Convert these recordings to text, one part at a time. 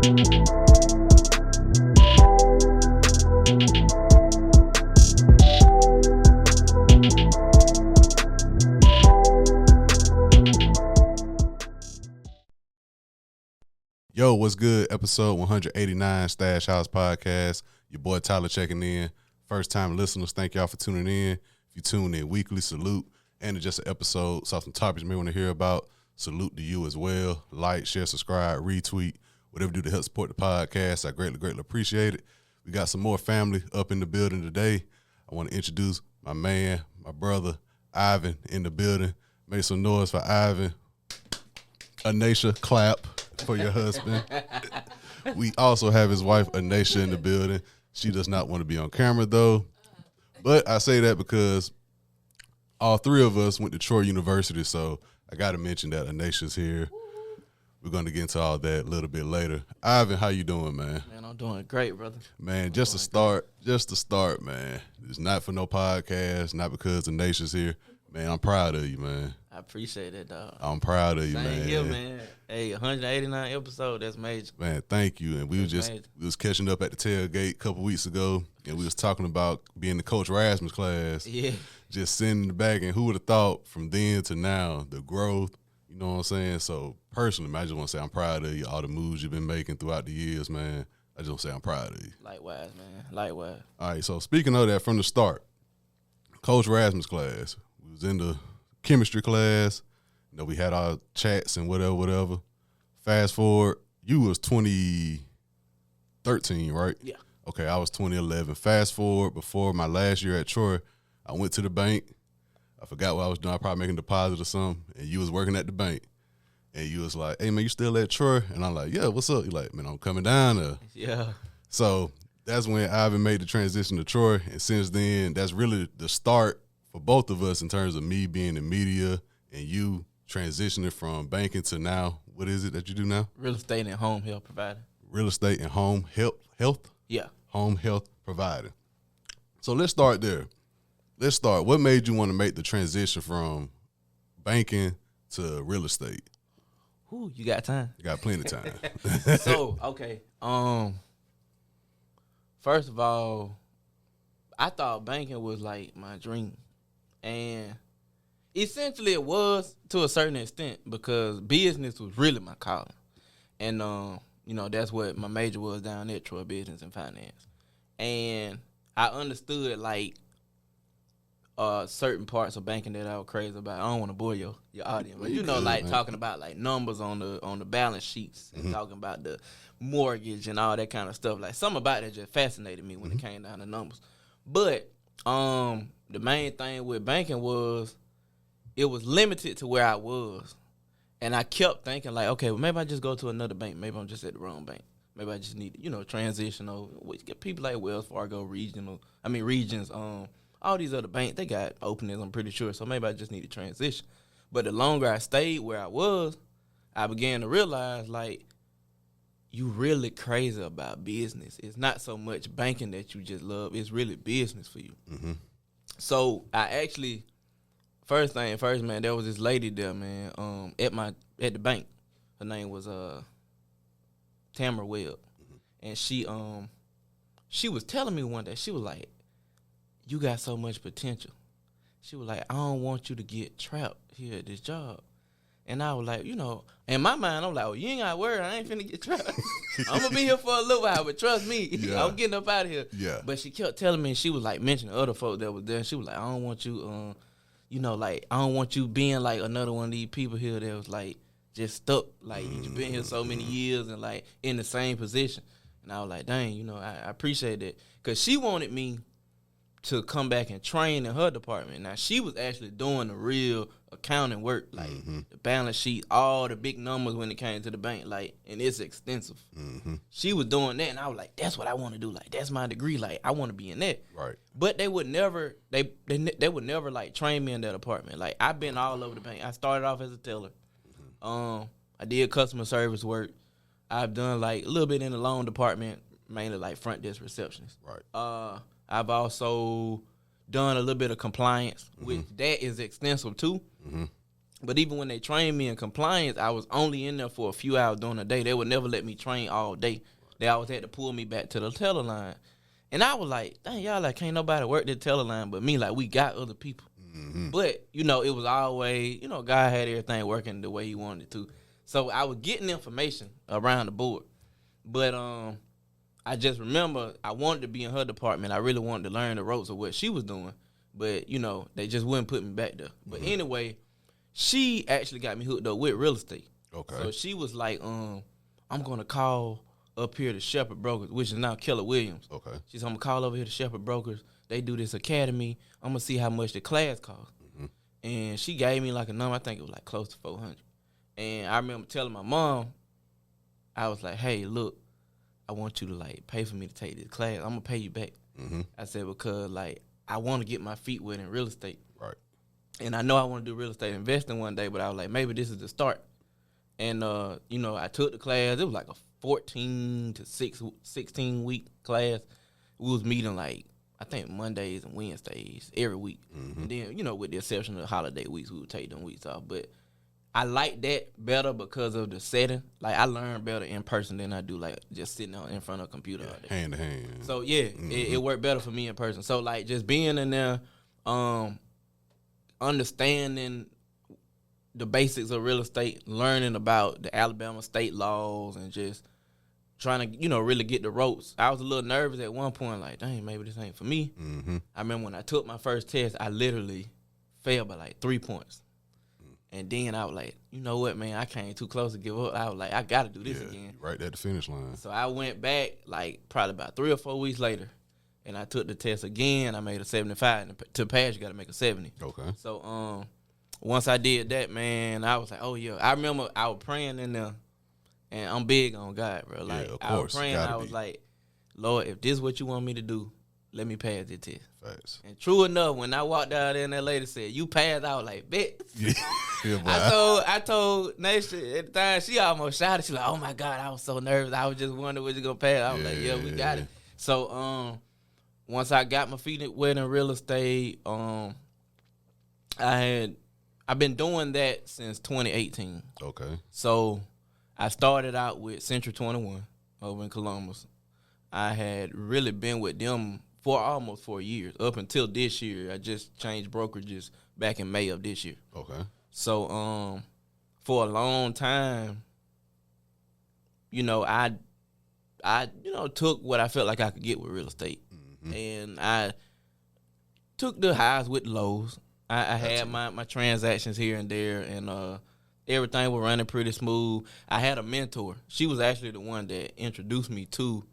Yo, what's good? Episode 189 Stash House Podcast. Your boy Tyler checking in. First time listeners, thank y'all for tuning in. If you tune in weekly, salute. And it's just an episode, saw some topics you may want to hear about. Salute to you as well. Like, share, subscribe, retweet, whatever you do to help support the podcast. I greatly appreciate it. We got some more family up in the building today. I want to introduce my man, my brother, Ivan, in the building. Make some noise for Ivan. Anisha, clap for your husband. We also have his wife, Anisha, in the building. She does not want to be on camera, though. But I say that because all three of us went to Troy University, so I got to mention that Anisha's here. We're going to get into all that a little bit later. Ivan, how you doing, man? Man, I'm doing great, brother. Man, just to start, man. It's not for no podcast, not because Anisha's here. Man, I'm proud of you, man. I appreciate it, dog. I'm proud of you, Same man. here, man. Hey, 189 episode, that's major. Man, thank you. And we was catching up at the tailgate a couple weeks ago, and we was talking about being the Coach Rasmus class. Yeah. Just sitting in the back, and who would have thought from then to now, the growth, you know what I'm saying? So, personally, man, I just want to say I'm proud of you, all the moves you've been making throughout the years, man. I just want to say I'm proud of you. Likewise, man. Likewise. All right, so speaking of that, from the start, Coach Rasmus class, we was in the chemistry class. You know, we had our chats and whatever. Fast forward, you was 2013, right? Yeah. Okay, I was 2011. Fast forward, before my last year at Troy, I went to the bank. I forgot what I was doing. I was probably making a deposit or something, and you was working at the bank. And you was like, hey, man, you still at Troy? And I'm like, yeah, what's up? You're like, man, I'm coming down there. Yeah. So that's when Ivan made the transition to Troy. And since then, that's really the start for both of us in terms of me being in media and you transitioning from banking to now. What is it that you do now? Real estate and home health provider. Real estate and home health? Yeah. Home health provider. So let's start there. Let's start. What made you want to make the transition from banking to real estate? Ooh, you got time. You got plenty of time. So, okay. First of all, I thought banking was like my dream. And essentially it was to a certain extent because business was really my calling. And, you know, that's what my major was down at Troy, business and finance. And I understood, like, certain parts of banking that I was crazy about. I don't want to bore your audience, but you know, like man. Talking about like numbers on the balance sheets and talking about the mortgage and all that kind of stuff. Like something about that just fascinated me when it came down to numbers. But the main thing with banking was it was limited to where I was, and I kept thinking like, okay, well maybe I just go to another bank. Maybe I'm just at the wrong bank. Maybe I just need to, you know, transition over. We get people like Wells Fargo, regions. All these other banks, they got openings, I'm pretty sure. So maybe I just need to transition. But the longer I stayed where I was, I began to realize, like, you really crazy about business. It's not so much banking that you just love. It's really business for you. Mm-hmm. So I actually, first thing first, man, there was this lady there, man, at the bank. Her name was Tamara Webb. Mm-hmm. And she was telling me one day, she was like, you got so much potential. She was like, I don't want you to get trapped here at this job. And I was like, you know, in my mind, I'm like, oh, you ain't got to worry. I ain't finna get trapped. I'm going to be here for a little while, but trust me, yeah. I'm getting up out of here. Yeah. But she kept telling me, and she was like mentioning other folks that was there. She was like, I don't want you, you know, like, I don't want you being like another one of these people here that was like just stuck. Like, you've been here so many years and like in the same position. And I was like, dang, you know, I appreciate that. Because she wanted me to come back and train in her department. Now, she was actually doing the real accounting work, like the balance sheet, all the big numbers when it came to the bank, like, and it's extensive. Mm-hmm. She was doing that, and I was like, that's what I want to do. Like, that's my degree. Like, I want to be in that. Right. But they would never, they would never, like, train me in that department. Like, I've been all over the bank. I started off as a teller. I did customer service work. I've done, like, a little bit in the loan department, mainly, like, front desk receptionist. Right. I've also done a little bit of compliance, which that is extensive too. Mm-hmm. But even when they trained me in compliance, I was only in there for a few hours during the day. They would never let me train all day. They always had to pull me back to the teller line. And I was like, dang, y'all, like, can't nobody work the teller line but me. Like, we got other people. Mm-hmm. But, you know, it was always, you know, God had everything working the way he wanted it to. So I was getting information around the board. But I just remember I wanted to be in her department. I really wanted to learn the ropes of what she was doing. But, you know, they just wouldn't put me back there. But anyway, she actually got me hooked up with real estate. Okay. So she was like, I'm going to call up here to Shepherd Brokers, which is now Keller Williams. Okay. She said, I'm going to call over here to Shepherd Brokers. They do this academy. I'm going to see how much the class costs. Mm-hmm. And she gave me like a number. I think it was like close to 400. And I remember telling my mom, I was like, hey, look, I want you to like pay for me to take this class. I'm going to pay you back. Mm-hmm. I said, because like I want to get my feet wet in real estate. Right. And I know I want to do real estate investing one day, but I was like, maybe this is the start. And, you know, I took the class. It was like a 14 to 16 week class. We was meeting like, I think Mondays and Wednesdays every week. Mm-hmm. And then, you know, with the exception of the holiday weeks, we would take them weeks off. But I like that better because of the setting. Like, I learn better in person than I do, like, just sitting in front of a computer all day. Hand to hand. So, yeah, it worked better for me in person. So, like, just being in there, understanding the basics of real estate, learning about the Alabama state laws, and just trying to, you know, really get the ropes. I was a little nervous at one point, like, dang, maybe this ain't for me. Mm-hmm. I remember when I took my first test, I literally failed by like 3 points. And then I was like, you know what, man, I came too close to give up. I was like, I got to do this again. Right at the finish line. So I went back like probably about 3 or 4 weeks later, and I took the test again. I made a 75. And to pass, you got to make a 70. Okay. So once I did that, man, I was like, oh, yeah. I remember I was praying in there, and I'm big on God, bro. Like, of course. I was praying, I was like, Lord, if this is what you want me to do, let me pass this test. Facts. And true enough, when I walked out there and that lady said, you passed, I was like, bet. Yeah, I told Nasha at the time, she almost shouted. She was like, oh my God, I was so nervous. I was just wondering was you gonna pass. I was like, yeah, we got it. So once I got my feet wet in real estate, I've been doing that since 2018. Okay. So I started out with Central 21 over in Columbus. I had really been with them for almost 4 years, up until this year. I just changed brokerages back in May of this year. Okay. So for a long time, you know, I took what I felt like I could get with real estate. Mm-hmm. And I took the highs with the lows. I had my transactions here and there, and everything was running pretty smooth. I had a mentor. She was actually the one that introduced me to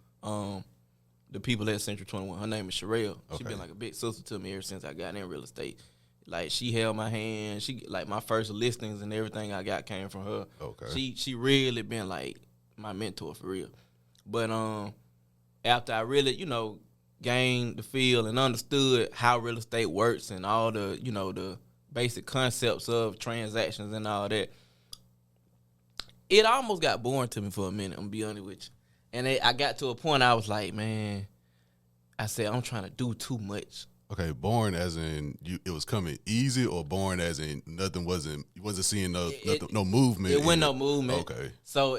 the people at Central 21. Her name is Sherelle. Okay. She been like a big sister to me ever since I got in real estate. Like, she held my hand. She, like, my first listings and everything I got came from her. Okay. She really been like my mentor for real. But after I really, you know, gained the feel and understood how real estate works and all the, you know, the basic concepts of transactions and all that, it almost got boring to me for a minute, I'm gonna be honest with you. And I got to a point I was like, man, I said, I'm trying to do too much. Okay, boring as in it was coming easy, or boring as in you wasn't seeing no movement? It wasn't no movement. Okay. So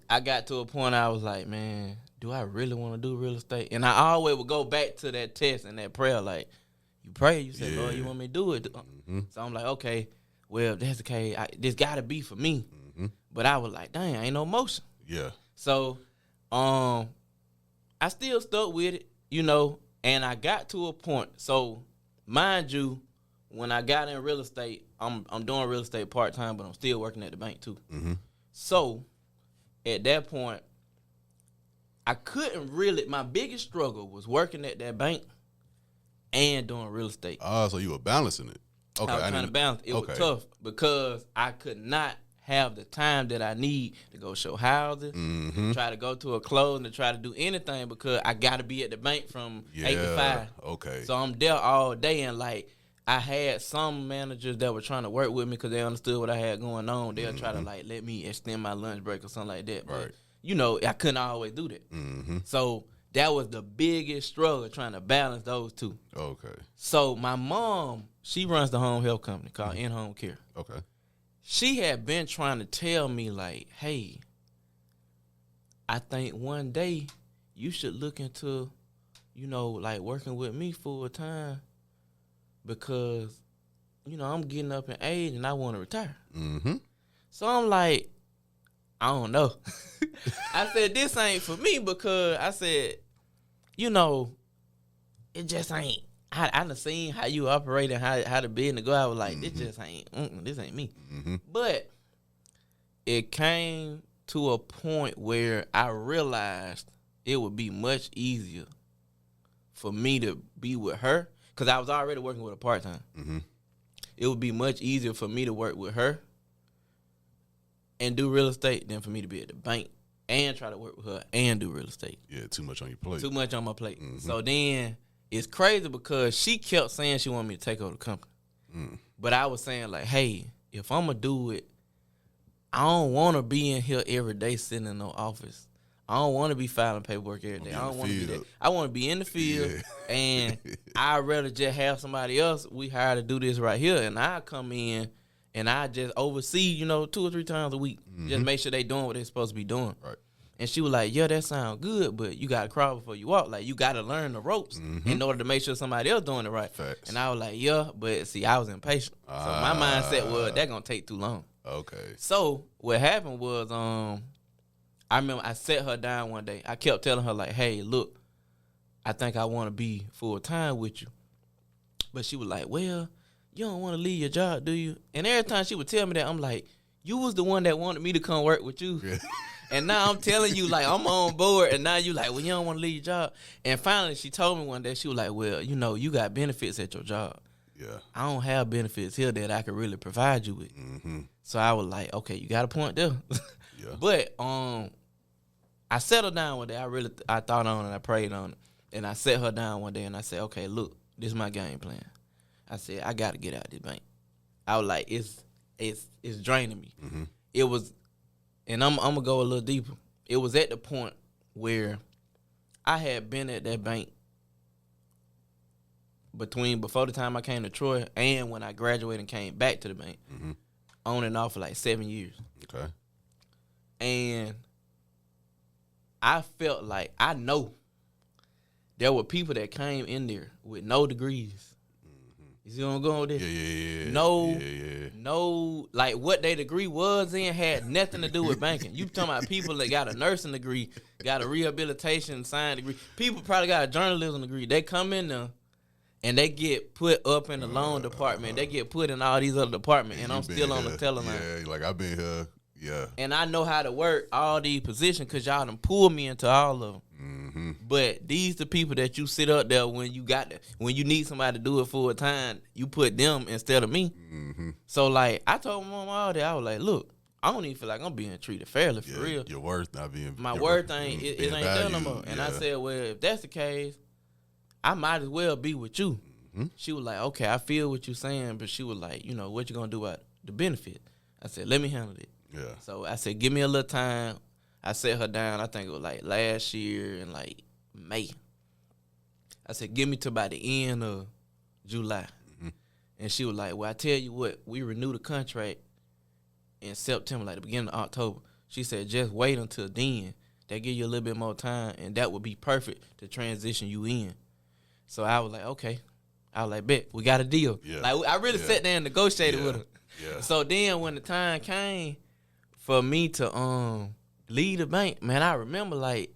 I got to a point I was like, man, do I really want to do real estate? And I always would go back to that test and that prayer, like, you pray, you say, Lord, you want me to do it? Mm-hmm. So I'm like, okay, well, if that's okay, this got to be for me. Mm-hmm. But I was like, dang, ain't no motion. Yeah. So I still stuck with it, you know, and I got to a point. So mind you, when I got in real estate, I'm doing real estate part-time, but I'm still working at the bank too. Mm-hmm. So at that point, I couldn't really, my biggest struggle was working at that bank and doing real estate. Oh, so you were balancing it. Okay. I was trying to balance. It was tough because I could not have the time that I need to go show houses, mm-hmm. try to go to a closing, to try to do anything, because I got to be at the bank from 8 to 5. Okay. So I'm there all day, and like I had some managers that were trying to work with me because they understood what I had going on. They'll try to like let me extend my lunch break or something like that. But, right. you know, I couldn't always do that. Mm-hmm. So that was the biggest struggle, trying to balance those two. Okay. So my mom, she runs the home health company called In-Home Care. Okay. she had been trying to tell me, like, hey, I think one day you should look into, like working with me full time because, I'm getting up in age and I want to retire. Mm-hmm. So I'm like, I don't know. I said, this ain't for me because I said, it just ain't. I done seen how you operate and how the business go. I was like, this just ain't, this ain't me. Mm-hmm. But it came to a point where I realized it would be much easier for me to be with her because I was already working with her part-time. Mm-hmm. It would be much easier for me to work with her and do real estate than for me to be at the bank and try to work with her and do real estate. Yeah, too much on your plate. Too much on my plate. Mm-hmm. So then it's crazy because she kept saying she wanted me to take over the company. Mm. But I was saying, like, hey, if I'm going to do it, I don't want to be in here every day sitting in no office. I don't want to be filing paperwork every day. I don't want to be that. I want to be in the field, and I'd rather just have somebody else we hire to do this right here, and I come in and I just oversee, 2 or 3 times a week. Mm-hmm. Just make sure they doing what they're supposed to be doing. Right. And she was like, yeah, that sounds good, but you got to crawl before you walk. Like, you got to learn the ropes in order to make sure somebody else doing it right. Facts. And I was like, yeah, but see, I was impatient. So my mindset was, that going to take too long. Okay. So what happened was, I remember I sat her down one day. I kept telling her, like, hey, look, I think I want to be full-time with you. But she was like, well, you don't want to leave your job, do you? And every time she would tell me that, I'm like, you was the one that wanted me to come work with you. Yeah. And now I'm telling you, like, I'm on board. And now you like, well, you don't want to leave your job. And finally, she told me one day, she was like, well, you got benefits at your job. Yeah. I don't have benefits here that I could really provide you with. Mm-hmm. So I was like, okay, you got a point there. Yeah. But I settled down one day. I thought on it. I prayed on it. And I sat her down one day and I said, okay, look, this is my game plan. I said, I got to get out of this bank. I was like, it's draining me. Mm-hmm. It was, and I'm going to go a little deeper. It was at the point where I had been at that bank before the time I came to Troy and when I graduated and came back to the bank, on and off for like 7 years. Okay. And I felt like, I know there were people that came in there with no degrees. You see what I'm going with this? Yeah. No, like what their degree was in had nothing to do with banking. You talking about people that got a nursing degree, got a rehabilitation science degree. People probably got a journalism degree. They come in there and they get put up in the loan department. They get put in all these other departments, and I'm still on the teller line. Yeah, like I've been here. Yeah. And I know how to work all these positions because y'all done pulled me into all of them. Mm-hmm. But these the people that you sit up there when you need somebody to do it full time, you put them instead of me. Mm-hmm. So like I told my mom all that, I was like, look, I don't even feel like I'm being treated fairly for real. Your worth not being my worth ain't it ain't there no more. And I said, well, if that's the case, I might as well be with you. Mm-hmm. She was like, okay, I feel what you're saying, but she was like, what you gonna do about the benefit? I said, let me handle it. Yeah. So I said, give me a little time. I sat her down, I think it was like last year in like May. I said, give me to about the end of July. Mm-hmm. And she was like, well, I tell you what, we renewed the contract in September, like the beginning of October. She said, just wait until then. That give you a little bit more time, and that would be perfect to transition you in. So I was like, okay. I was like, bet, we got a deal. Yeah. Like I really sat there and negotiated with her. Yeah. So then when the time came for me to leave the bank, man, I remember like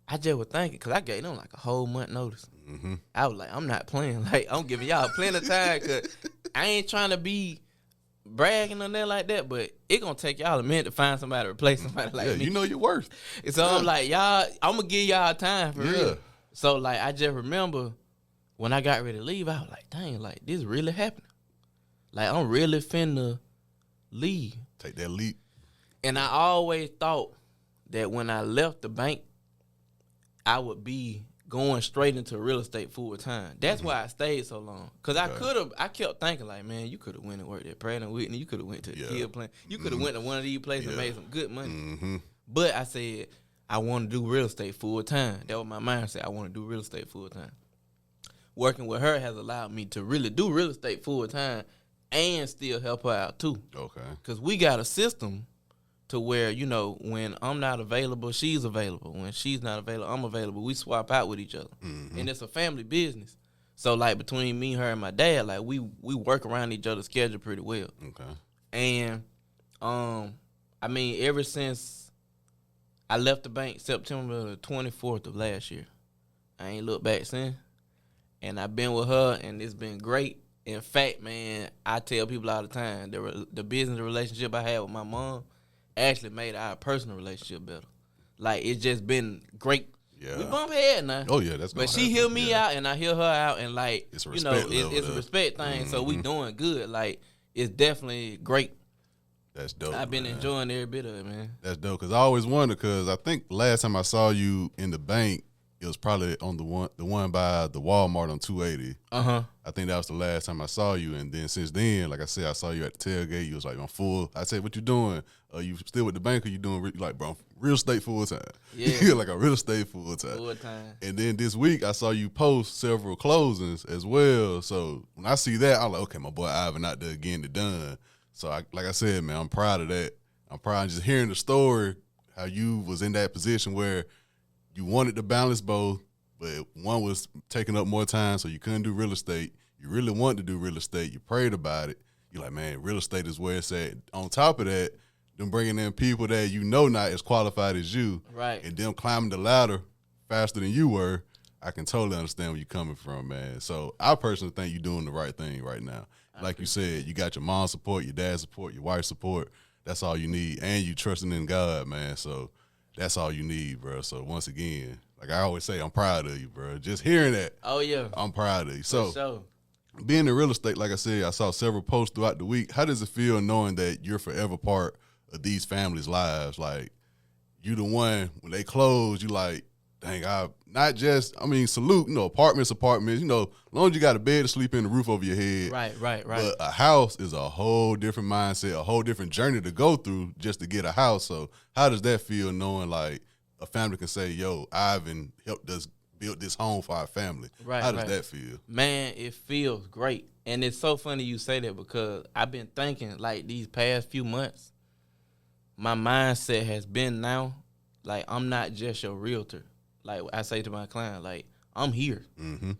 I just was thinking because I gave them like a whole month notice. Mm-hmm. I was like, I'm not playing. Like I'm giving y'all plenty of time because I ain't trying to be bragging on that like that, but it gonna take y'all a minute to find somebody to replace somebody like me. You know your worth. And so I'm like, y'all, I'm gonna give y'all time for real. So like I just remember when I got ready to leave, I was like, dang, like this really happening. Like I'm really finna leave. Take that leap. And I always thought that when I left the bank, I would be going straight into real estate full time. That's why I stayed so long. Because I kept thinking like, man, you could have went and worked at Pratt & Whitney. You could have went to the Kill Plant. You could have went to one of these places and made some good money. Mm-hmm. But I said, I want to do real estate full time. That was my mindset. I want to do real estate full time. Working with her has allowed me to really do real estate full time and still help her out too. Okay. Because we got a system to where, you know, when I'm not available, she's available. When she's not available, I'm available. We swap out with each other. Mm-hmm. And it's a family business. So, like, between me, her, and my dad, like, we work around each other's schedule pretty well. Okay. And, I mean, ever since I left the bank September the 24th of last year, I ain't looked back since. And I've been with her, and it's been great. In fact, man, I tell people all the time, the business relationship I had with my mom actually made our personal relationship better. Like, it's just been great. Yeah. We bump head now. Oh, yeah, that's But she hear me out, and I hear her out, and, like, it's a you know, it's a respect thing, so we doing good. Like, it's definitely great. That's dope. I've been enjoying every bit of it, man. That's dope, because I always wonder, because I think last time I saw you in the bank, it was probably on the one by the Walmart on 280. Uh-huh. I think that was the last time I saw you, and then since then, like I said, I saw you at the tailgate. You was like, I'm full. I said, what you doing? You still with the bank, or you doing like, bro, real estate full time? Yeah. You're like a real estate full time. Full time. And then this week, I saw you post several closings as well. So when I see that, I'm like, okay, my boy Ivan out there getting it done. So like I said, man, I'm proud of that. I'm proud of just hearing the story, how you was in that position where you wanted to balance both, but one was taking up more time, so you couldn't do real estate. You really wanted to do real estate. You prayed about it. You're like, man, real estate is where it's at. On top of that, them bringing in people that you know not as qualified as you, right, and them climbing the ladder faster than you were, I can totally understand where you're coming from, man. So I personally think you're doing the right thing right now. Like you said, you got your mom's support, your dad's support, your wife's support. That's all you need, and you trusting in God, man. So that's all you need, bro. So once again, like I always say, I'm proud of you, bro. Just hearing that, oh yeah, I'm proud of you. So sure. Being in real estate, like I said, I saw several posts throughout the week. How does it feel knowing that you're forever part of these families' lives? Like, you the one, when they close, you like, dang, salute, apartments, as long as you got a bed to sleep in, the roof over your head. Right. But a house is a whole different mindset, a whole different journey to go through just to get a house. So how does that feel knowing, like, a family can say, yo, Ivan helped us build this home for our family? Right. How does that feel? Man, it feels great. And it's so funny you say that, because I've been thinking, like, these past few months, my mindset has been now, like, I'm not just your realtor. Like I say to my client, like, I'm here. Mm-hmm.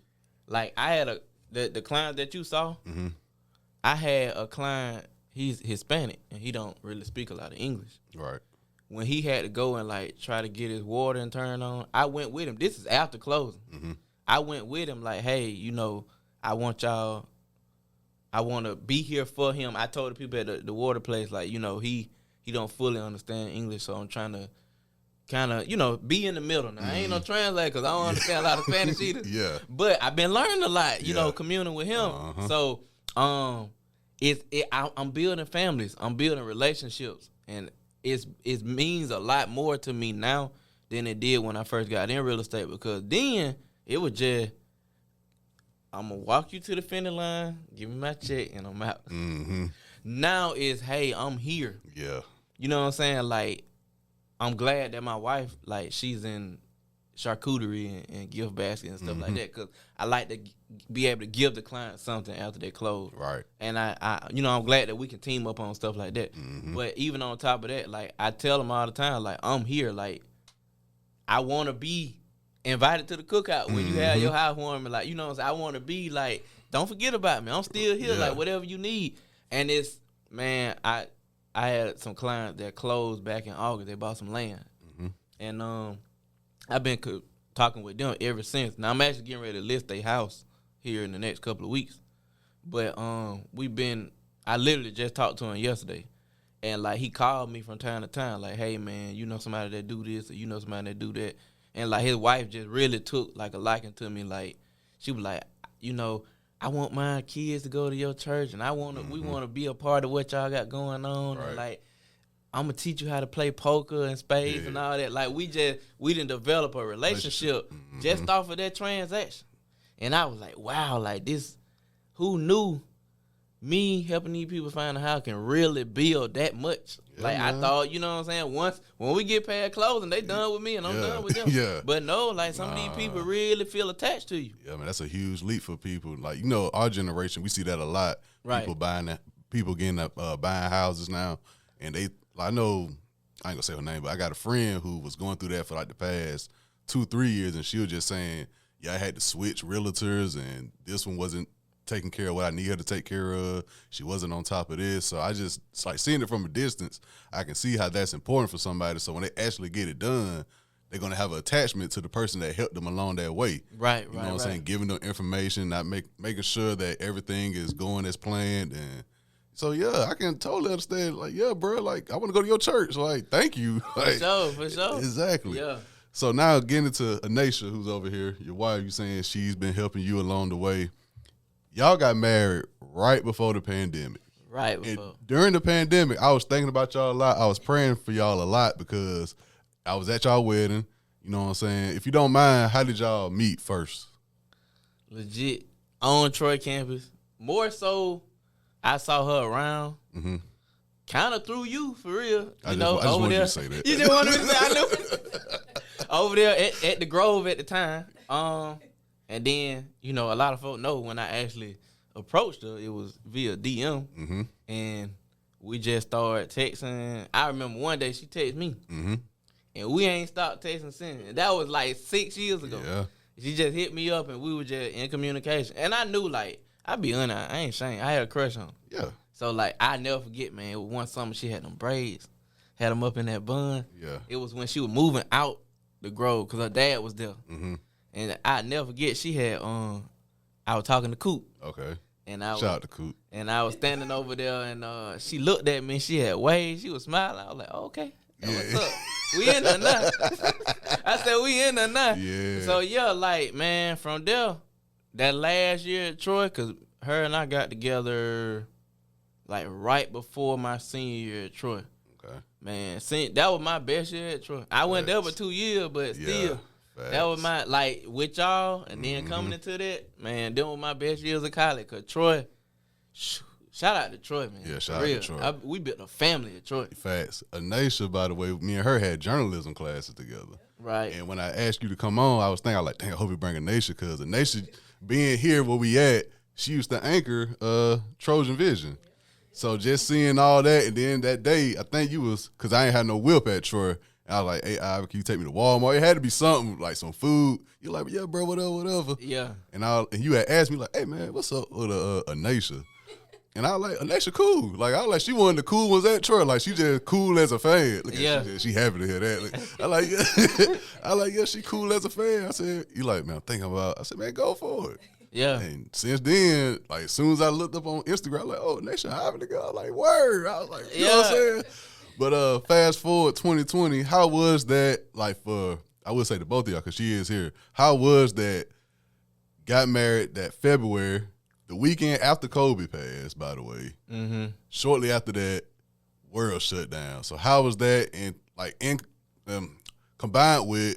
Like, I had the client that you saw, mm-hmm. I had a client, he's Hispanic, and he don't really speak a lot of English. Right. When he had to go and, like, try to get his water and turn on, I went with him. This is after closing. Mm-hmm. I went with him, like, hey, I want to be here for him. I told the people at the water place, like, he don't fully understand English, so I'm trying to kind of, be in the middle. Now, I ain't no translator because I don't understand a lot of Spanish either. Yeah. But I've been learning a lot, communing with him. Uh-huh. So I'm building families. I'm building relationships. And it means a lot more to me now than it did when I first got in real estate, because then it was just, I'm going to walk you to the finish line, give me my check, and I'm out. Mm-hmm. Now it's, hey, I'm here. Yeah. You know what I'm saying? Like, I'm glad that my wife, like, she's in charcuterie and gift basket and stuff mm-hmm. like that, because I like to be able to give the client something after they close. Right. And I'm glad that we can team up on stuff like that. Mm-hmm. But even on top of that, like, I tell them all the time, like, I'm here. Like, I want to be invited to the cookout when you have your housewarming. Like, I want to be, like, don't forget about me. I'm still here. Yeah. Like, whatever you need. And it's, man, I had some clients that closed back in August. They bought some land. Mm-hmm. And I've been talking with them ever since. Now, I'm actually getting ready to list a house here in the next couple of weeks. But I literally just talked to him yesterday. And, like, he called me from time to time, like, hey, man, you know somebody that do this, or you know somebody that do that. And, like, his wife just really took, like, a liking to me. Like, she was like, I want my kids to go to your church, and we want to be a part of what y'all got going on. Right. And, like, I'm going to teach you how to play poker and spades and all that. Like, we didn't develop a relationship just off of that transaction. And I was like, wow, like, this, who knew me helping these people find a house can really build that much. Yeah, like man. I thought, you know what I'm saying? Once when we get past closing, they done with me and I'm done with them. Yeah. But no, like some of these people really feel attached to you. Yeah, man, that's a huge leap for people. Like, our generation, we see that a lot. Right. People getting up, buying houses now, and I know, I ain't gonna say her name, but I got a friend who was going through that for like the past 2-3 years, and she was just saying, yeah, I had to switch realtors, and this one wasn't taking care of what I need her to take care of. She wasn't on top of this. So it's like seeing it from a distance, I can see how that's important for somebody. So when they actually get it done, they're going to have an attachment to the person that helped them along that way. Right, You know what I'm saying? Giving them information, making sure that everything is going as planned. And so, yeah, I can totally understand. Like, yeah, bro, like, I want to go to your church. Like, thank you. Like, For sure. Exactly. Yeah. So now getting into Anisha, who's over here, your wife, you saying she's been helping you along the way. Y'all got married right before the pandemic. Right before. And during the pandemic, I was thinking about y'all a lot. I was praying for y'all a lot because I was at y'all wedding. You know what I'm saying? If you don't mind, how did y'all meet first? Legit. On Troy campus. More so, I saw her around. Mm-hmm. Kind of through you, for real. I just wanted you to say that. You just wanted me to say, I knew. Over there at the Grove at the time. And then, a lot of folks know when I actually approached her, it was via DM. Mm-hmm. And we just started texting. I remember one day she texted me. Mm-hmm. And we ain't stopped texting since. And that was like 6 years ago. Yeah. She just hit me up and we were just in communication. And I knew, like, I'd be honest, I ain't ashamed. I had a crush on her. Yeah. So, like, I never forget, man. It was one summer she had them braids. Had them up in that bun. Yeah. It was when she was moving out the Grove because her dad was there. Mm-hmm. And I never forget, she had, I was talking to Coop. Okay. And I Shout out to Coop. And I was standing over there and she looked at me. She had waves. She was smiling. I was like, okay. What's up? We in there now. I said, we in there now. Yeah. So, yeah, like, man, from there, that last year at Troy, because her and I got together, like, right before my senior year at Troy. Okay. Man, that was my best year at Troy. I went there for 2 years, but still, that was my, like, with y'all, and then coming into that, man, them were my best years of college, because Troy, shout out to Troy, man. Yeah, shout out to Troy. We built a family at Troy. Facts. Anisha, by the way, me and her had journalism classes together. Right. And when I asked you to come on, I was thinking, like, dang, I hope you bring Anisha, because Anisha, being here where we at, she used to anchor Trojan Vision. So just seeing all that, and then that day, I think you was, because I ain't had no whip at Troy, and I was like, hey, Ivy, can you take me to Walmart? It had to be something, like some food. You're like, yeah, bro, whatever. Yeah. And you had asked me, like, hey, man, what's up with Anisha? And I was like, Anisha cool. Like, I was like, she one of the cool ones at Troy. Like, she just cool as a fan. Look at she happy to hear that. Like, yeah, she cool as a fan. I said, you like, man, I'm thinking about, I said, man, go for it. Yeah. And since then, like, as soon as I looked up on Instagram, I'm like, oh, Anisha having to go. Like, word. I was like, you know what I'm saying? But fast forward 2020, how was that, like, for, I would say to both of y'all, because she is here, how was that, got married that February, the weekend after Kobe passed, by the way. Mm-hmm. Shortly after that, world shut down. So how was that, and, like, combined with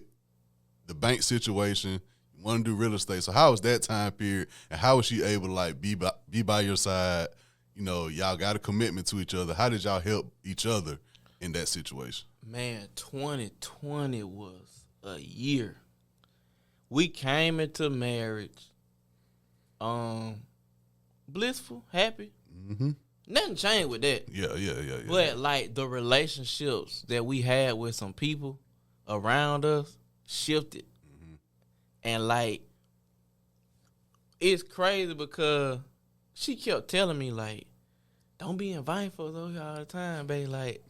the bank situation, you want to do real estate, so how was that time period, and how was she able to, like, be by your side? You know, y'all got a commitment to each other. How did y'all help each other in that situation? Man, 2020 was a year. We came into marriage blissful, happy. Mm-hmm. Nothing changed with that. Yeah. But, like, the relationships that we had with some people around us shifted. Mm-hmm. And, like, it's crazy because she kept telling me, like, don't be inviting folks over here all the time, babe. Like,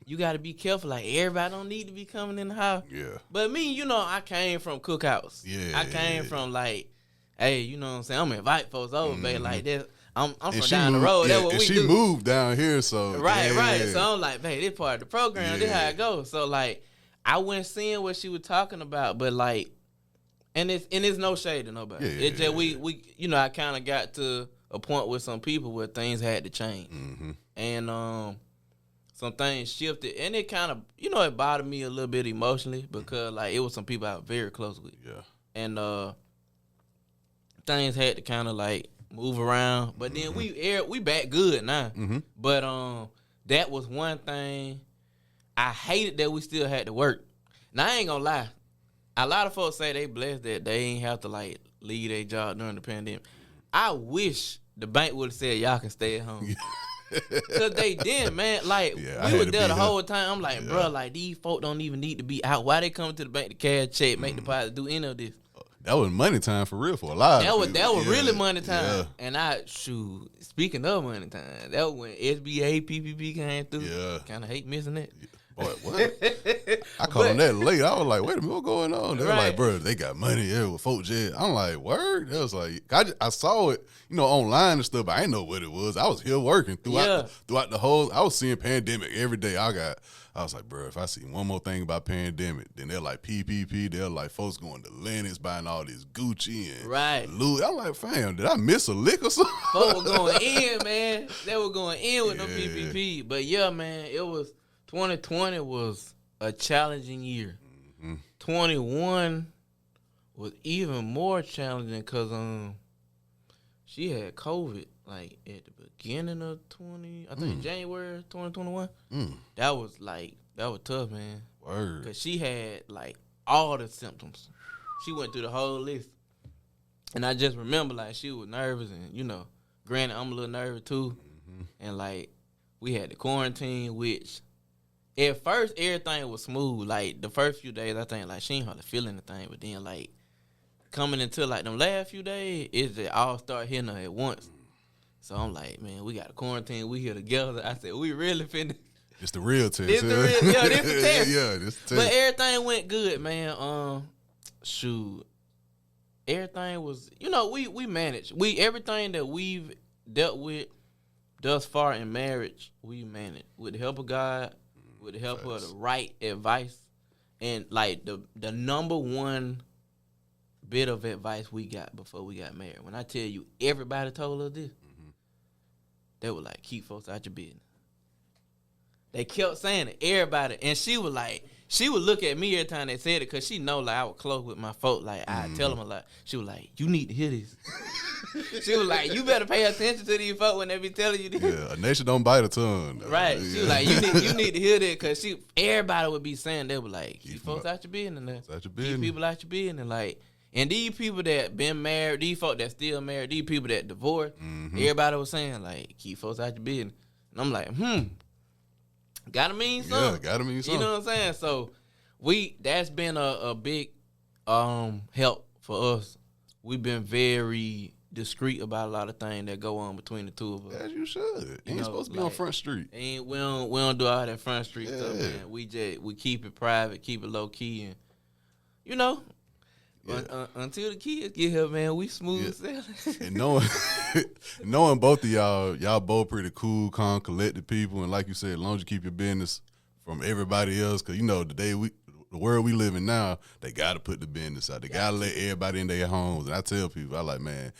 you got to be careful. Like, everybody don't need to be coming in the house. Yeah. But me, I came from cookouts. Yeah. I came from, like, hey, you know what I'm saying? I'm invite folks over, babe. Like that. I'm from down the road. That's what and we she do. moved down here, so right. So I'm like, babe, this part of the program. This how it goes. So, like, I went seeing what she was talking about, but, like, and it's no shade to nobody. It's just we I kind of got to a point with some people where things had to change, and some things shifted, and it kind of it bothered me a little bit emotionally because like it was some people I was very close with, and things had to kind of like move around. But then we back good now. Mm-hmm. But that was one thing I hated that we still had to work. Now I ain't gonna lie. A lot of folks say they blessed that they ain't have to like leave their job during the pandemic. I wish the bank would have said y'all can stay at home. Cause they did, man. Like we were there the whole time. I'm like, bro, like these folk don't even need to be out. Why they come to the bank to cash check, make deposit, do any of this? That was money time for real for a lot. That was really money time. And speaking of money time, that was when SBA PPP came through. Yeah, kind of hate missing it. Boy, what? I called them that late. I was like, wait a minute, what's going on? They're like, bro, they got money here with folk jet. I'm like, word? They was like, I saw it, online and stuff, but I didn't know what it was. I was here working throughout the whole, I was seeing pandemic every day. I was like, bro, if I see one more thing about pandemic, then they're like PPP, they're like folks going to Lennox buying all this Gucci and Louis. I'm like, fam, did I miss a lick or something? Folks were going in, man. They were going in with no PPP. But yeah, man, 2020 was a challenging year. Mm-hmm. 21 was even more challenging because she had COVID like at the beginning of January 2021. That was tough, man. Word. Because she had like all the symptoms. She went through the whole list. And I just remember like she was nervous and, granted I'm a little nervous too. Mm-hmm. And like we had the quarantine, which at first, everything was smooth. Like, the first few days, I think, like, she ain't hardly feel anything. But then, like, coming into, like, them last few days, it just all start hitting her at once. So I'm like, man, we got a quarantine. We here together. I said, we really finna. It's the real test. This the test. Yeah, this the test. But everything went good, man. Everything was, we managed. Everything that we've dealt with thus far in marriage, we managed. With the help of God. With the help of the right advice, and like the number one bit of advice we got before we got married. When I tell you everybody told us this, they were like, keep folks out your business. They kept saying it, everybody, and she would look at me every time they said it because she know like I was close with my folk. Like I tell them a lot. She was like, you need to hear this. She was like, you better pay attention to these folk when they be telling you this. Yeah, a nation don't bite a tongue. Right. She was like, you need to hear that because everybody would be saying, they were like, keep folks out your business. Keep people out your business. Like, and these people that been married, these folk that still married, these people that divorced, everybody was saying, like, keep folks out your business. And I'm like, gotta mean something. Yeah, gotta mean something. You know what I'm saying? So that's been a big help for us. We've been very discreet about a lot of things that go on between the two of us. As you should. You ain't supposed to be on Front Street. We don't do all that Front Street stuff, man. We keep it private, keep it low key, and until the kids get here, man, we smooth sailing. And knowing both of y'all both pretty cool, calm, collected people, and like you said, as long as you keep your business from everybody else, because the world we live in now, they got to put the business out. They got to let everybody in their homes. And I tell people, I like, man,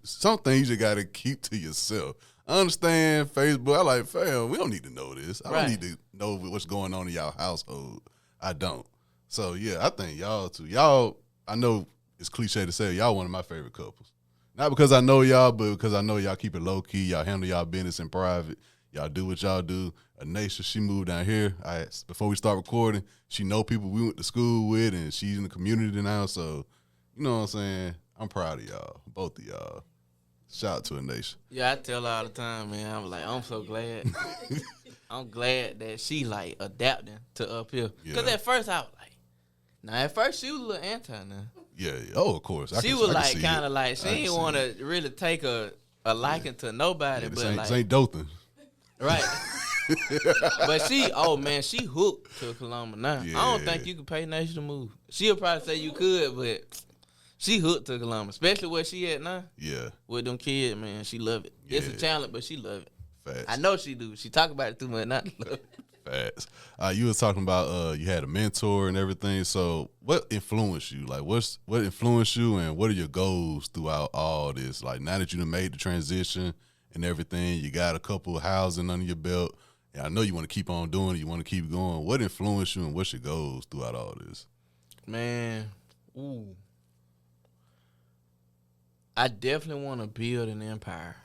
some things you got to keep to yourself. I understand Facebook. I like, fam, we don't need to know this. I don't need to know what's going on in y'all household. I don't. So, yeah, I think y'all too. Y'all, I know it's cliche to say, y'all one of my favorite couples. Not because I know y'all, but because I know y'all keep it low-key. Y'all handle y'all business in private. Y'all do what y'all do. Anisha, she moved down here. Before we start recording, she know people we went to school with, and she's in the community now. So, you know what I'm saying? I'm proud of y'all, both of y'all. Shout out to Anisha. Yeah, I tell her all the time, man. I'm like, I'm so glad. I'm glad that she, like, adapting to up here. Because at first, I was like, she was a little anti now. Yeah. Oh, of course. She was, like, kind of like, she didn't want to really take a liking to nobody. Yeah, but this ain't Dothan. Right. But she hooked to Columbus now. Yeah. I don't think you could pay Nation to move. She'll probably say you could, but she hooked to Columbus, especially where she at now. Yeah. With them kids, man, she love it. Yeah. It's a challenge, but she love it. Facts. I know she do. She talk about it too much, not love it. Facts. You was talking about you had a mentor and everything. So what influenced you? Like what influenced you, and what are your goals throughout all this? Like now that you done made the transition and everything, you got a couple of housing under your belt. And I know you want to keep on doing it. You want to keep going. What influenced you, and what's your goals throughout all this? Man, I definitely want to build an empire.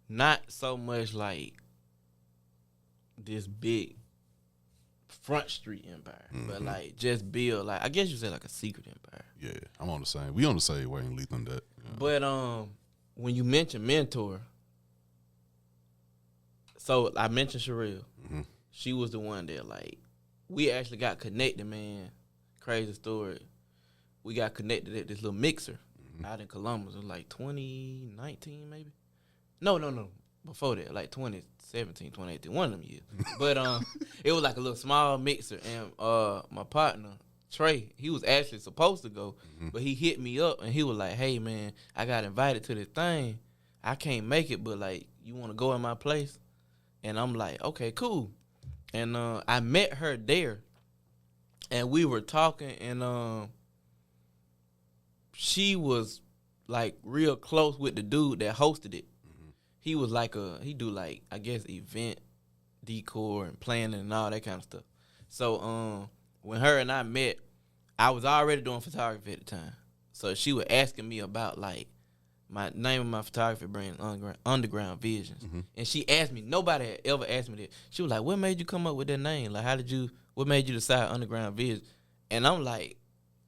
Not so much like this big front street empire, but like just build like I guess you say like a secret empire. Yeah, I'm on the same. We on the same way in Lethal on that. Yeah. But when you mention mentor, so I mentioned Sherelle. Mm-hmm. She was the one that like we actually got connected, man. Crazy story. We got connected at this little mixer out in Columbus. It was like 2019 maybe. No. Before that, like 2017, 2018, one of them years. But it was like a little small mixer, and my partner Trey, he was actually supposed to go, but he hit me up and he was like, "Hey man, I got invited to this thing. I can't make it, but like, you want to go in my place?" And I'm like, "Okay, cool." And I met her there, and we were talking, and she was like real close with the dude that hosted it. He was like he do like, I guess, event decor and planning and all that kind of stuff. So when her and I met, I was already doing photography at the time. So she was asking me about like my name of my photography brand, Underground Visions. And she asked me, nobody had ever asked me that. She was like, "What made you come up with that name? Like, what made you decide Underground Visions?" And I'm like,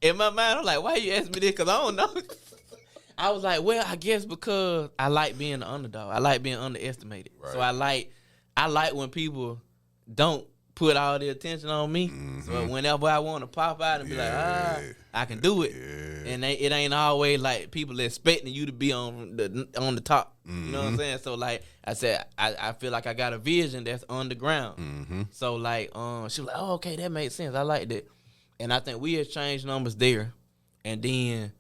in my mind, I'm like, "Why you asking me this? Because I don't know." I was like, well, I guess because I like being the underdog. I like being underestimated. Right. So I like when people don't put all the attention on me. So whenever I want to pop out and be like, I can do it. Yeah. And it ain't always like people expecting you to be on the top. You know what I'm saying? So like I said, I feel like I got a vision that's underground. So like she was like, "Oh, okay, that makes sense. I like that." And I think we exchanged numbers there. And then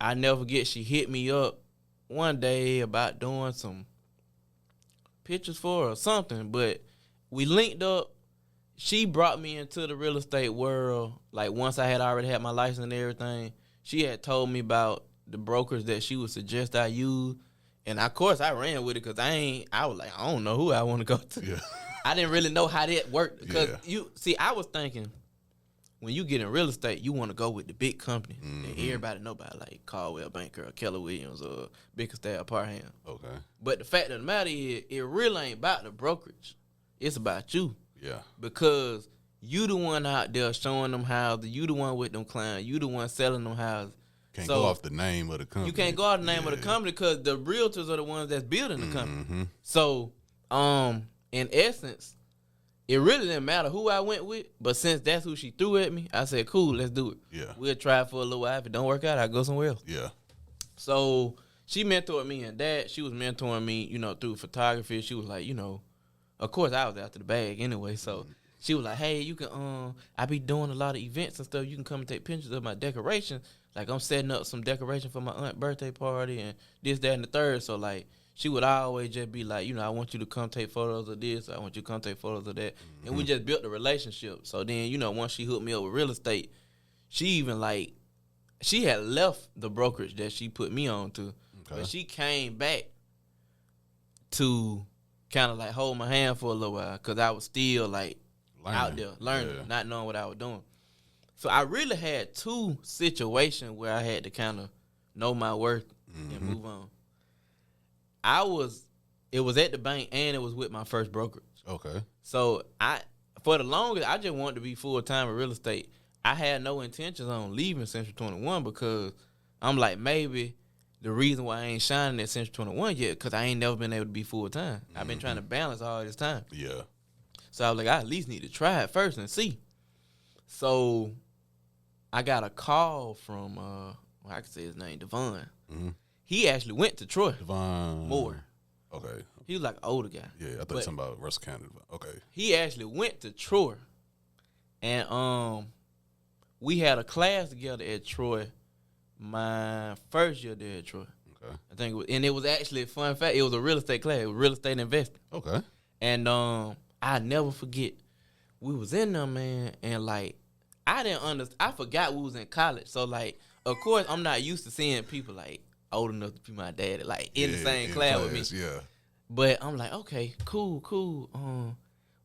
I never forget, she hit me up one day about doing some pictures for her or something, but we linked up. She brought me into the real estate world. Like once I had already had my license and everything, she had told me about the brokers that she would suggest I use. And of course I ran with it because I was like, I don't know who I want to go to. Yeah. I didn't really know how that worked because I was thinking, when you get in real estate, you want to go with the big company that everybody know about, like Caldwell Banker or Keller Williams or Bickerstaff Parham. Okay. But the fact of the matter is, it really ain't about the brokerage. It's about you. Yeah. Because you the one out there showing them houses. You the one with them clients. You the one selling them houses. Can't go off the name of the company. You can't go off the name of the company because the realtors are the ones that's building the company. So, in essence, it really didn't matter who I went with, but since that's who she threw at me, I said, cool, let's do it. Yeah. We'll try it for a little while. If it don't work out, I'll go somewhere else. Yeah. So she mentored me in that. She was mentoring me, through photography. She was like, of course I was after the bag anyway. So she was like, hey, you can, I be doing a lot of events and stuff. You can come and take pictures of my decoration. Like I'm setting up some decoration for my aunt's birthday party and this, that, and the third. So like, she would always just be like, I want you to come take photos of this. I want you to come take photos of that. And we just built a relationship. So then, once she hooked me up with real estate, she had left the brokerage that she put me on to. Okay. But she came back to kind of like hold my hand for a little while because I was still like out there learning, not knowing what I was doing. So I really had two situations where I had to kind of know my worth and move on. It was at the bank and it was with my first brokerage. Okay. So for the longest, I just wanted to be full-time in real estate. I had no intentions on leaving Central 21 because I'm like, maybe the reason why I ain't shining at Central 21 yet because I ain't never been able to be full-time. I've been trying to balance all this time. Yeah. So I was like, I at least need to try it first and see. So I got a call from, I can say his name, Devon. He actually went to Troy. Devon Moore. Okay. He was like an older guy. Yeah, I thought you were talking about Russell County. Okay. He actually went to Troy. And we had a class together at Troy my first year there at Troy. Okay. I think it was actually a fun fact. It was a real estate class. It was real estate investing. Okay. And I never forget. We was in there, man, and like I didn't understand. I forgot we was in college. So like, of course, I'm not used to seeing people like old enough to be my daddy, like in the same class with me. Yeah. But I'm like, okay, cool.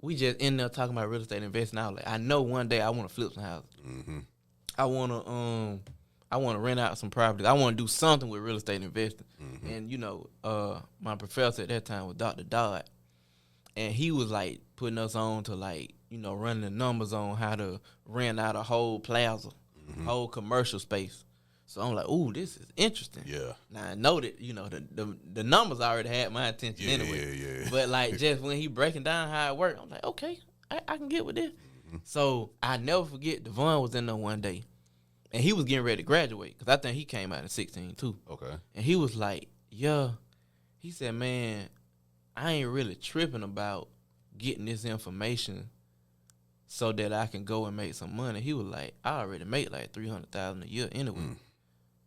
We just in there talking about real estate investing. I was like, I know one day I want to flip some houses. I I want to rent out some property. I want to do something with real estate investing. And, you know, my professor at that time was Dr. Dodd. And he was, like, putting us on to, like, you know, running the numbers on how to rent out a whole plaza, whole commercial space. So I'm like, ooh, this is interesting. Yeah. Now, I know that, you know, the numbers already had my attention anyway. Yeah. But, like, just when he breaking down how it worked, I'm like, okay, I can get with this. So I never forget, Devon was in there one day. And he was getting ready to graduate because I think he came out in 16 too. Okay. And he was like, yeah. He said, man, I ain't really tripping about getting this information so that I can go and make some money. He was like, I already make like $300,000 a year anyway.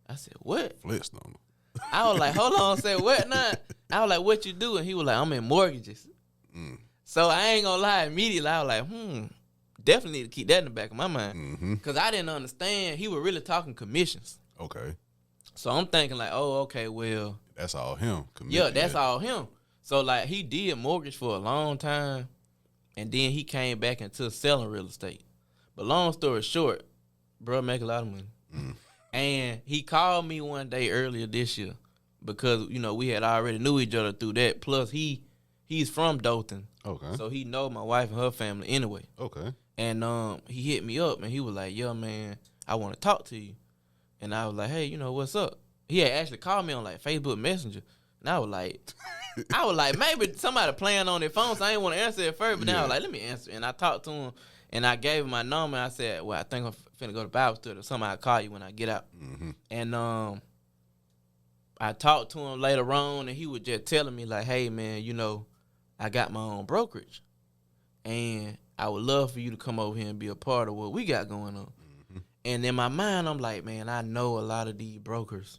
I said, what? Flintstone. I was like, hold on, say what now? I was like, what you do? And he was like, I'm in mortgages. So I ain't gonna lie, immediately I was like, definitely need to keep that in the back of my mind. Because I didn't understand. He was really talking commissions. Okay. So I'm thinking like, oh, okay, well. That's all him. Yeah, that's all him. So, like, he did mortgage for a long time, and then he came back into selling real estate. But long story short, bro, make a lot of money. And he called me one day earlier this year because, you know, we had already knew each other through that. Plus, he's from Dothan. Okay. So he know my wife and her family anyway. Okay. And he hit me up, and he was like, yo, man, I want to talk to you. And I was like, hey, you know, what's up? He had actually called me on, like, Facebook Messenger. And I was like, maybe somebody playing on their phone, so I didn't want to answer it first. But then I was like, let me answer. And I talked to him, and I gave him my number. And I said, well, I think I'm finna go to Bible study or something. I'll call you when I get out. And I talked to him later on, and he was just telling me, like, hey, man, you know, I got my own brokerage. And I would love for you to come over here and be a part of what we got going on. And in my mind, I'm like, man, I know a lot of these brokers.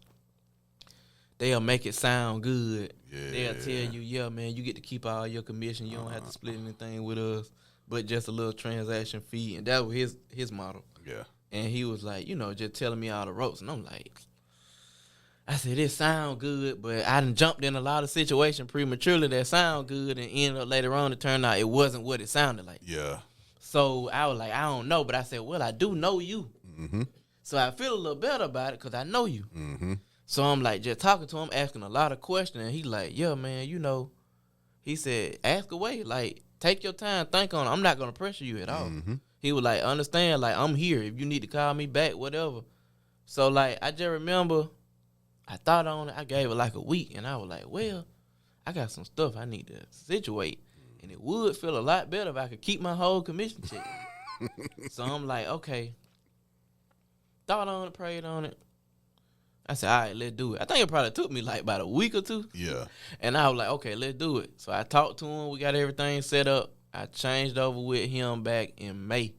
They'll make it sound good. Yeah. They'll tell you, yeah, man, you get to keep all your commission. You don't have to split anything with us, but just a little transaction fee. And that was his model. Yeah. And he was like, you know, just telling me all the ropes. And I'm like, I said, it sound good, but I done jumped in a lot of situations prematurely that sound good and ended up later on to turn out it wasn't what it sounded like. Yeah. So I was like, I don't know. But I said, well, I do know you. So I feel a little better about it because I know you. So I'm like just talking to him, asking a lot of questions. And he like, yeah, man, you know, he said, ask away. Like, take your time, think on it. I'm not going to pressure you at all. He was like, understand, like, I'm here. If you need to call me back, whatever. So, like, I just remember I thought on it. I gave it like a week. And I was like, well, I got some stuff I need to situate. And it would feel a lot better if I could keep my whole commission check. So I'm like, okay. Thought on it, prayed on it. I said, all right, let's do it. I think it probably took me like about a week or two. Yeah. And I was like, okay, let's do it. So I talked to him. We got everything set up. I changed over with him back in May.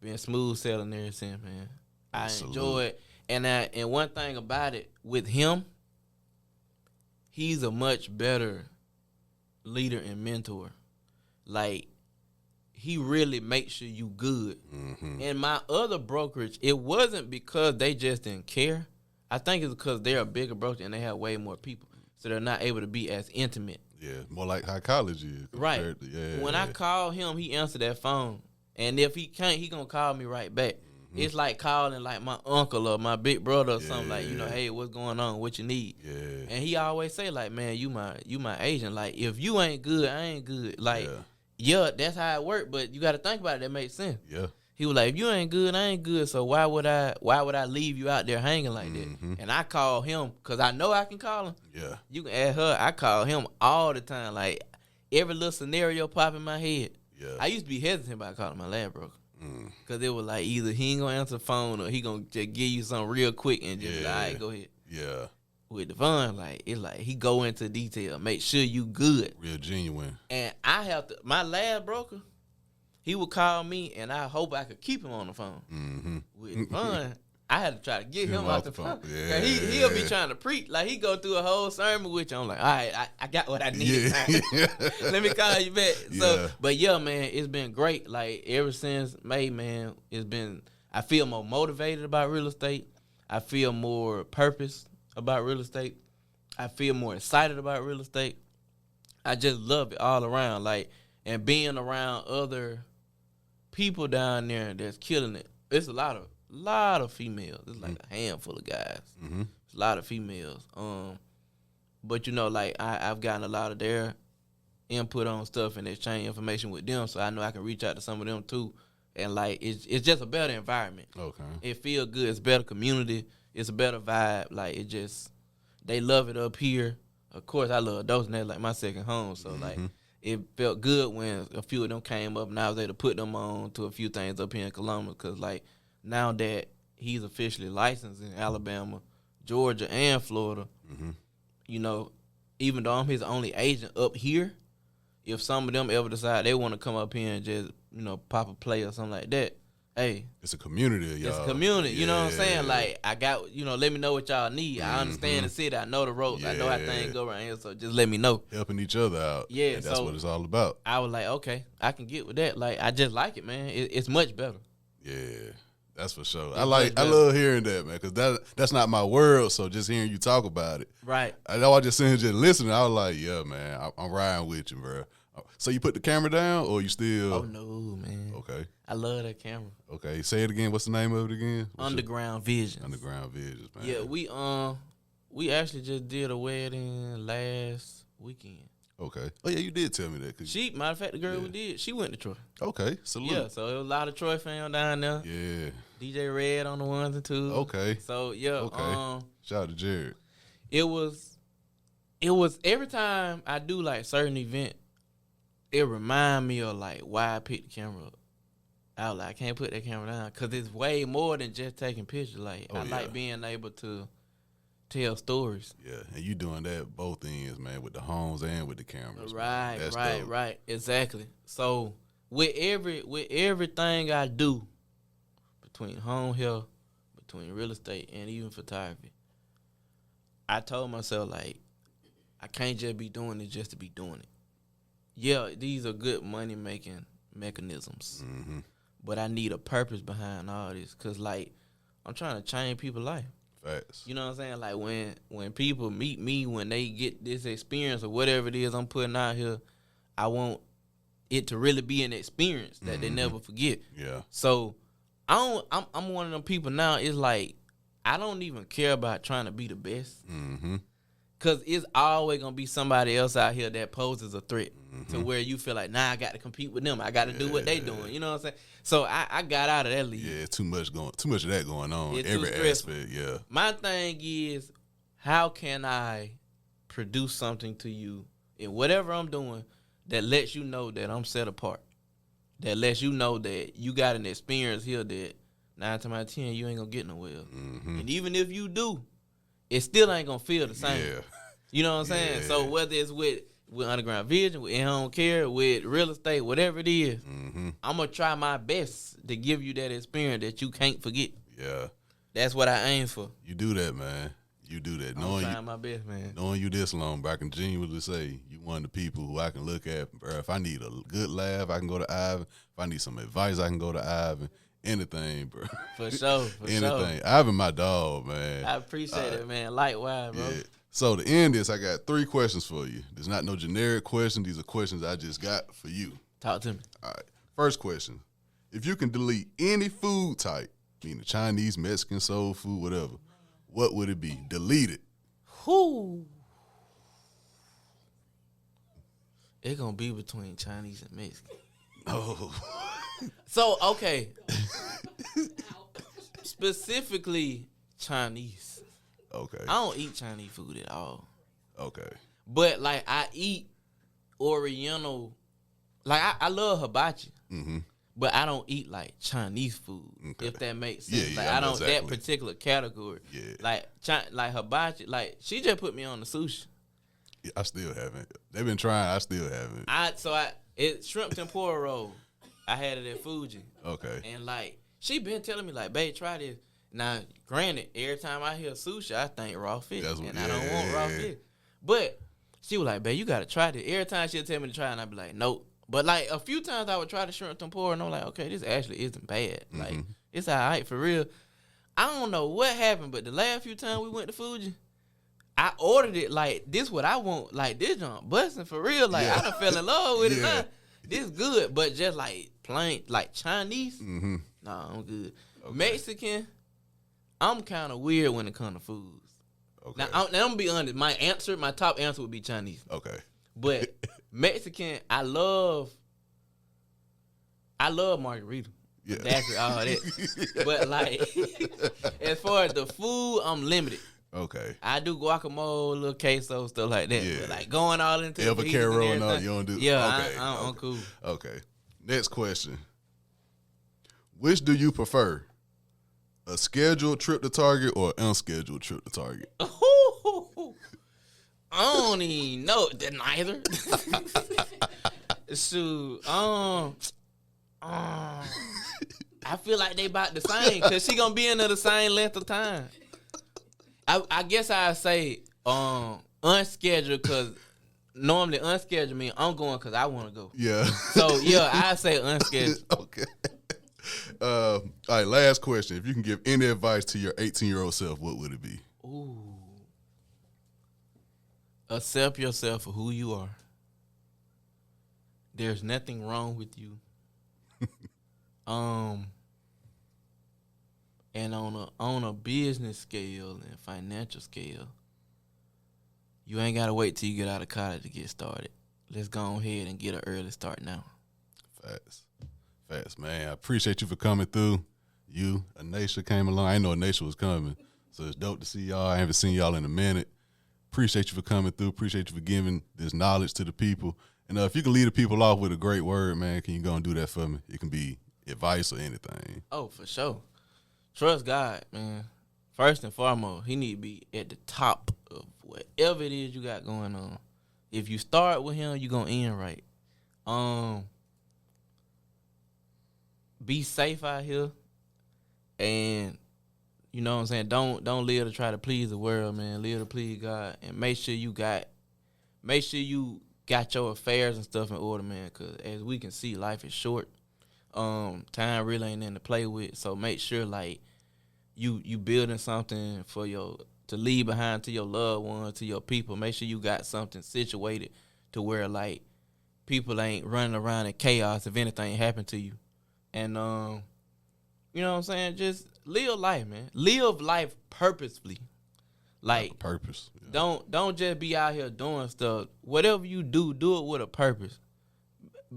Been smooth sailing there since, man. I enjoy it. And one thing about it, with him, he's a much better leader and mentor. Like, he really makes sure you good. In my other brokerage, it wasn't because they just didn't care. I think it's because they're a bigger brokerage and they have way more people. So they're not able to be as intimate. Yeah, more like how college is. Right. When I call him, he answered that phone. And if he can't, he going to call me right back. It's like calling like my uncle or my big brother or something like, you know, hey, what's going on? What you need? Yeah. And he always say like, man, you my agent. Like, if you ain't good, I ain't good. Like, yeah, that's how it work, but you got to think about it. That makes sense. Yeah. He was like, if you ain't good, I ain't good. So why would I leave you out there hanging like that? And I call him because I know I can call him. Yeah. You can ask her. I call him all the time. Like, every little scenario pop in my head. Yeah. I used to be hesitant about calling my lab broker. Because it was like either he ain't going to answer the phone or he going to just give you something real quick and just like, all right, go ahead. Yeah. With Devon, like, it's like he go into detail, make sure you good. Real genuine. And I have to, my lab broker, he would call me and I hope I could keep him on the phone. With Devon, I had to try to get him off the phone. Yeah. He'll be trying to preach. Like, he go through a whole sermon with you. I'm like, all right, I got what I need. Yeah. Let me call you back. So, but yeah, man, it's been great. Like, ever since May, man, I feel more motivated about real estate. I feel more purpose about real estate. I feel more excited about real estate. I just love it all around. Like, and being around other people down there that's killing it. It's a lot of lot of females. It's like a handful of guys. Mm-hmm. It's a lot of females. But you know, like I've gotten a lot of their input on stuff and exchange information with them, so I know I can reach out to some of them too. And like it's just a better environment. Okay. It feels good. It's better community. It's a better vibe. Like it just, they love it up here. Of course, I love Dothan. That's like my second home. So like it felt good when a few of them came up and I was able to put them on to a few things up here in Columbus. Cause like now that he's officially licensed in Alabama, Georgia, and Florida, you know, even though I'm his only agent up here, if some of them ever decide they want to come up here and just, you know, pop a play or something like that, hey. It's a community, y'all. It's a community, you know what I'm saying? Like, I got, you know, let me know what y'all need. I understand the city. I know the ropes. I know how things go around here, so just let me know. Helping each other out. Yeah, and that's what it's all about. I was like, okay, I can get with that. Like, I just like it, man. It's much better. Yeah, that's for sure. I love hearing that, man, because that's not my world, so just hearing you talk about it. Right. I know I just sitting here just listening. I was like, yeah, man, I'm riding with you, bro. So you put the camera down, or you still? Oh no, man. Okay. I love that camera. Okay, say it again. What's the name of it again? Underground Visions. Underground Visions, man. Yeah, we actually just did a wedding last weekend. Okay. Oh yeah, you did tell me that. Matter of fact, the girl we did, she went to Troy. Okay, salute. Yeah, so there was a lot of Troy fans down there. Yeah. DJ Red on the ones and twos. Okay. So yeah. Okay. Shout out to Jared. It was every time I do like certain event, it remind me of like why I picked the camera up. I was like, I can't put that camera down because it's way more than just taking pictures. Like I like being able to tell stories. Yeah, and you doing that both ends, man, with the homes and with the cameras. Right, exactly. So with everything I do, between home health, between real estate, and even photography, I told myself like, I can't just be doing it just to be doing it. Yeah, these are good money making mechanisms, but I need a purpose behind all this because like I'm trying to change people's life. Facts. You know what I'm saying? Like when people meet me, when they get this experience or whatever it is I'm putting out here, I want it to really be an experience that they never forget. Yeah. So I'm one of them people now. It's like I don't even care about trying to be the best. Cause it's always gonna be somebody else out here that poses a threat to where you feel like, nah, I got to compete with them. I got to do what they doing. You know what I'm saying? So I got out of that league. Yeah, too much of that going on. It's every aspect. Yeah. My thing is, how can I produce something to you in whatever I'm doing that lets you know that I'm set apart, that lets you know that you got an experience here that 9 times out of 10 you ain't gonna get nowhere. And even if you do, it still ain't gonna feel the same. Yeah. You know what I'm saying? Yeah. So whether it's with Underground Vision, with In-Home Care, with real estate, whatever it is, I'm gonna try my best to give you that experience that you can't forget. Yeah. That's what I aim for. You do that, man. You do that. I'm trying my best, man. Knowing you this long, bro, I can genuinely say you one of the people who I can look at, bro. If I need a good laugh, I can go to Ivan. If I need some advice, I can go to Ivan. Anything, bro. For sure. Anything. Ivan, my dog, man. I appreciate it, man. Likewise, bro. Yeah. So to end this, I got 3 questions for you. There's not no generic question. These are questions I just got for you. Talk to me. All right. First question. If you can delete any food type, meaning Chinese, Mexican, soul food, whatever, what would it be? Delete it. Whoo. It's going to be between Chinese and Mexican. Oh. So, okay. Specifically Chinese. Okay. I don't eat Chinese food at all. Okay. But, like, I eat Oriental. Like, I love hibachi. But I don't eat, like, Chinese food, if that makes sense. Yeah, like, I don't, exactly. that particular category. Yeah. Like hibachi, like, she just put me on the sushi. Yeah, I still haven't. They've been trying. I still haven't. It's shrimp tempura roll. I had it at Fuji. Okay. And, like, she been telling me, like, babe, try this. Now, granted, every time I hear sushi, I think raw fish. I don't want raw fish. But she was like, babe, you got to try this. Every time she'll tell me to try it, and I'd be like, nope. But, like, a few times I would try the shrimp tempura, and I'm like, okay, this actually isn't bad. Like, it's all right for real. I don't know what happened, but the last few times we went to Fuji, I ordered it like, this what I want. Like, this junk busting for real. Like, I done fell in love with it now. This good, but just like plain, like Chinese, nah, I'm good. Okay. Mexican, I'm kind of weird when it comes to foods. Okay. Now, I'm gonna be honest. My top answer would be Chinese. Okay. But Mexican, I love margarita. Yeah. That's all that. But like, as far as the food, I'm limited. Okay. I do guacamole, little queso, stuff like that. Yeah. But like going all into Ever the carry and on out, everything, you don't do. Yeah, Okay. I'm cool. Okay. Next question. Which do you prefer? A scheduled trip to Target or an unscheduled trip to Target? I don't even know. Neither. Shoot. I feel like they about the same because she gonna be in there the same length of time. I guess I'd say unscheduled because normally unscheduled means I'm going because I want to go. Yeah. So yeah, I'd say unscheduled. Okay. All right, last question. If you can give any advice to your 18-year-old self, what would it be? Ooh. Accept yourself for who you are. There's nothing wrong with you. And on a business scale and financial scale, you ain't gotta wait till you get out of college to get started. Let's go ahead and get an early start now. Facts, man. I appreciate you for coming through. You, Anisha came along. I didn't know Anisha was coming, so it's dope to see y'all. I haven't seen y'all in a minute. Appreciate you for coming through. Appreciate you for giving this knowledge to the people. And if you can lead the people off with a great word, man, can you go and do that for me? It can be advice or anything. Oh, for sure. Trust God, man. First and foremost, he need to be at the top of whatever it is you got going on. If you start with him, you're going to end right. Be safe out here. And, you know what I'm saying, don't live to try to please the world, man. Live to please God. And make sure you got your affairs and stuff in order, man, because as we can see, life is short. Time really ain't in to play with, so make sure like you building something to leave behind to your loved ones, to your people. Make sure you got something situated to where like people ain't running around in chaos if anything happened to you. And you know what I'm saying? Just live life, man. Live life purposefully. Like purpose. Yeah. Don't just be out here doing stuff. Whatever you do it with a purpose.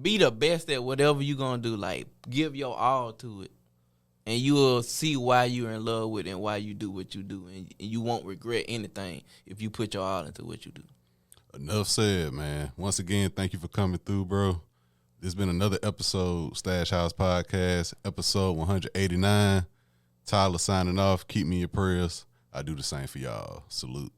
Be the best at whatever you gonna do. Like give your all to it, and you will see why you're in love with it and why you do what you do, and you won't regret anything if you put your all into what you do. Enough said, man. Once again, thank you for coming through, bro. This has been another episode, Stash House Podcast, episode 189. Tyler signing off. Keep me in your prayers. I do the same for y'all. Salute.